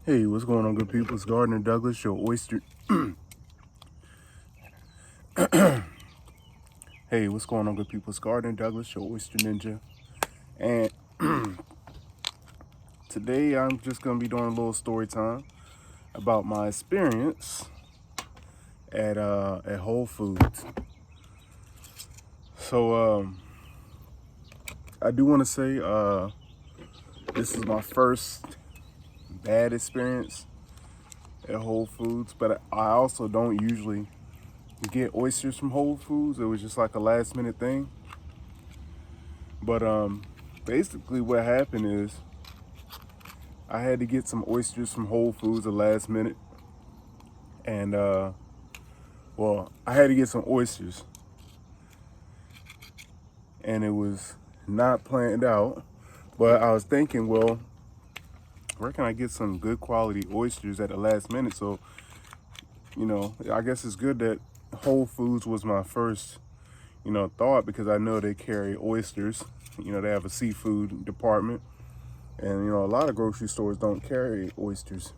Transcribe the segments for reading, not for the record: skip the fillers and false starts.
Hey, what's going on, good people? It's Gardner Douglas, your oyster. Hey, what's going on, good people? It's Gardner Douglas, your Oyster Ninja. And today I'm just going to be doing a little story time about my experience at Whole Foods. So I do want to say this is my first bad experience at Whole Foods, but I also don't usually get oysters from Whole Foods. It was just like a last minute thing. But basically what happened is I had to get some oysters from Whole Foods at last minute. And I had to get some oysters, and it was not planned out. But I was thinking, well, where can I get some good quality oysters at the last minute? So, I guess it's good that Whole Foods was my first, thought, because I know they carry oysters. They have a seafood department. And, a lot of grocery stores don't carry oysters.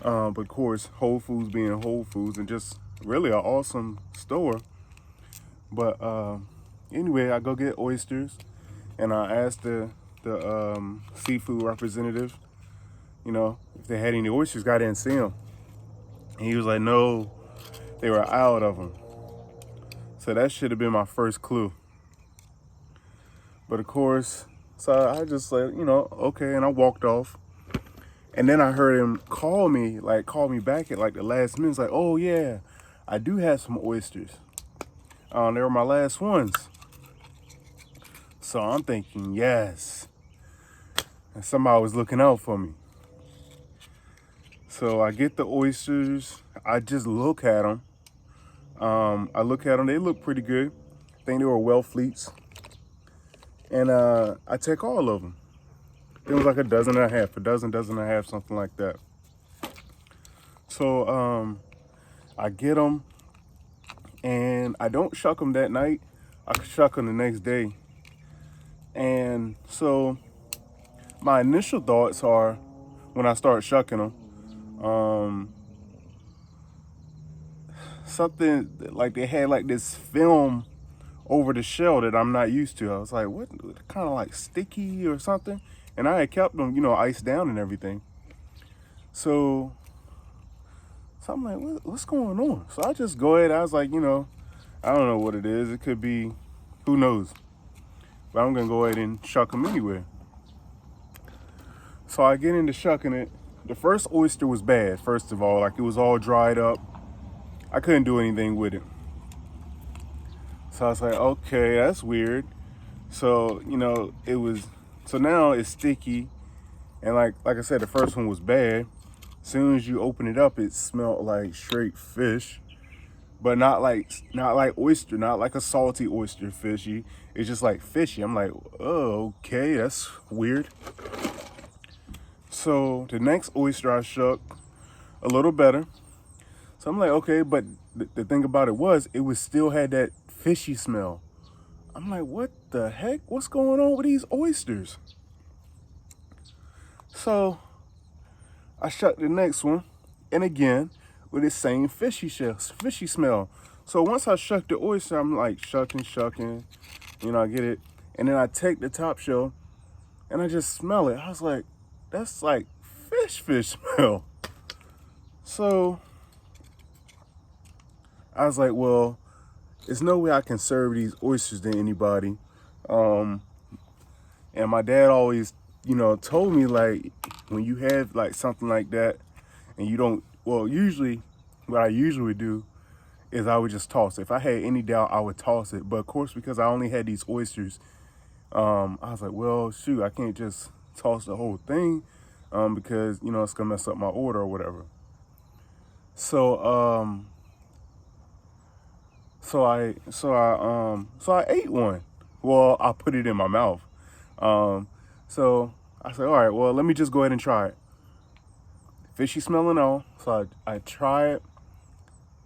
But of course, Whole Foods being Whole Foods and just really an awesome store. But anyway, I go get oysters, and I asked the seafood representative, if they had any oysters. I didn't see them, and he was like, "No, they were out of them." So that should have been my first clue. But of course, so I just said, okay, and I walked off. And then I heard him call me back at like the last minute. It's like, "Oh yeah, I do have some oysters. They were my last ones." So I'm thinking, yes, and somebody was looking out for me. So I get the oysters. I just look at them. I look at them. They look pretty good. I think they were well fleets. And I take all of them. It was like a dozen and a half, dozen and a half, something like that. So I get them, and I don't shuck them that night. I shuck them the next day. And so my initial thoughts are, when I start shucking them, something like they had like this film over the shell that I'm not used to. I was like, what, kind of like sticky or something? And I had kept them, iced down and everything. So I'm like, what's going on? So I just go ahead. I was like, I don't know what it is. It could be, who knows? But I'm going to go ahead and shuck them anyway. So I get into shucking it. The first oyster was bad, first of all. Like, it was all dried up. I couldn't do anything with it. So I was like, okay, that's weird. So, so now it's sticky. And like I said, the first one was bad. As soon as you open it up, it smelled like straight fish. But not like oyster, not like a salty oyster fishy. It's just like fishy. I'm like, oh, okay, that's weird. So the next oyster I shook, a little better. So I'm like, okay, but the thing about it was still had that fishy smell. I'm like, what the heck? What's going on with these oysters? So I shucked the next one, and again, with the same fishy smell. So once I shuck the oyster, I'm like shucking, I get it. And then I take the top shell, and I just smell it. I was like, that's like fish smell. So I was like, well, there's no way I can serve these oysters to anybody. And my dad always, told me, like, when you have like something like that and you don't, well, usually what I usually would do is I would just toss it. If I had any doubt, I would toss it. But of course, because I only had these oysters, I was like, well, shoot, I can't just toss the whole thing because, it's gonna mess up my order or whatever. So so I ate one. Well, I put it in my mouth. So I said, all right, well, let me just go ahead and try it. Fishy smelling all. So I try it,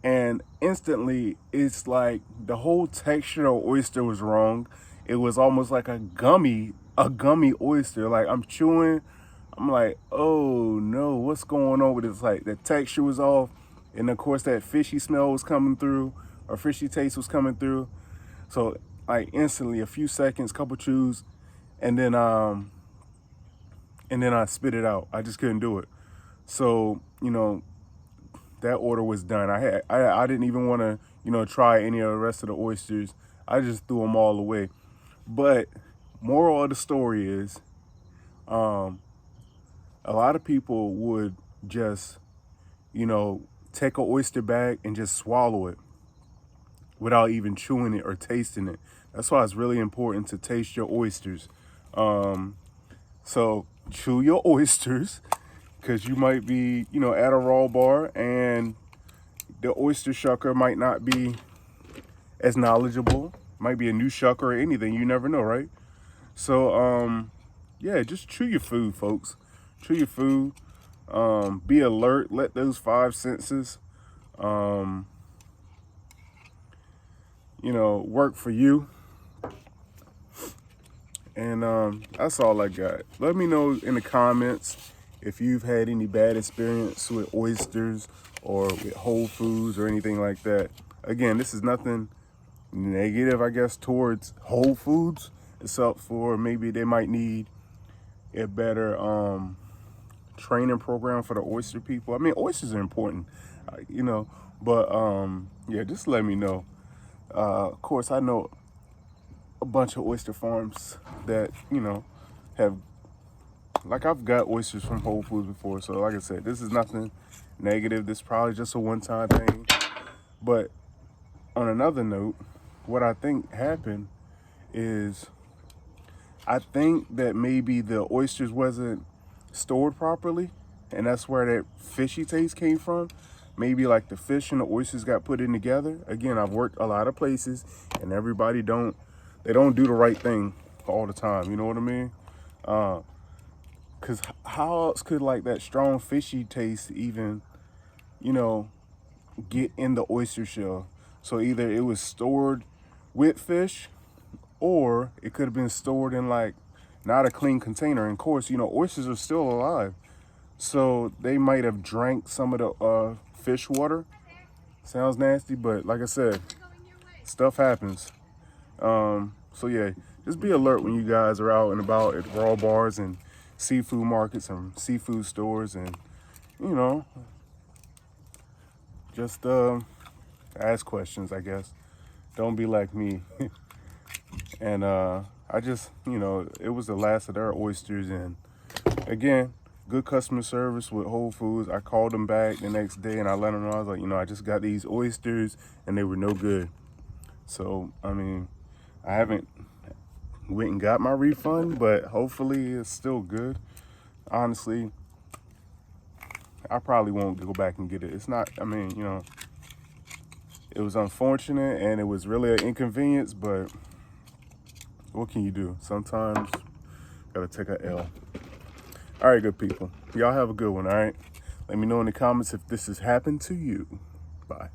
and instantly it's like the whole texture of oyster was wrong. It was almost like a gummy oyster. Like I'm chewing I'm like, oh no, what's going on with this? Like the texture was off, and of course that fishy smell was coming through, or fishy taste was coming through. So like instantly, a few seconds, couple chews, and then I spit it out. I just couldn't do it. So that order was done. I didn't even want to try any of the rest of the oysters. I just threw them all away. But moral of the story is, a lot of people would just take an oyster bag and just swallow it without even chewing it or tasting it. That's why it's really important to taste your oysters. So chew your oysters, because you might be, at a raw bar and the oyster shucker might not be as knowledgeable. Might be a new shucker or anything. You never know, right? So, yeah, just chew your food, folks. Chew your food. Be alert. Let those five senses, work for you. And that's all I got. Let me know in the comments if you've had any bad experience with oysters or with Whole Foods or anything like that. Again, this is nothing negative, I guess, towards Whole Foods, except for maybe they might need a better training program for the oyster people. I mean, oysters are important, but yeah, just let me know. Of course, I know a bunch of oyster farms that have, like, I've got oysters from Whole Foods before. So like I said, this is nothing negative. This is probably just a one-time thing. But on another note, what I think happened is, I think that maybe the oysters wasn't stored properly, and that's where that fishy taste came from. Maybe like the fish and the oysters got put in together. Again, I've worked a lot of places, and everybody don't do the right thing all the time. You know what I mean? Cause how else could like that strong fishy taste even, get in the oyster shell? So either it was stored with fish, or it could have been stored in like not a clean container. And of course, oysters are still alive, so they might have drank some of the fish water. Sounds nasty, but like I said, stuff happens. So yeah, just be alert when you guys are out and about at raw bars and seafood markets and seafood stores, and just ask questions, I guess. Don't be like me. And I just, it was the last of their oysters. And again, good customer service with Whole Foods. I called them back the next day and I let them know. I was like, I just got these oysters and they were no good. So, I mean, I haven't went and got my refund, but hopefully it's still good. Honestly, I probably won't go back and get it. It's not, I mean, it was unfortunate and it was really an inconvenience, but what can you do? Sometimes gotta take a L. All right, good people. Y'all have a good one, all right? Let me know in the comments if this has happened to you. Bye.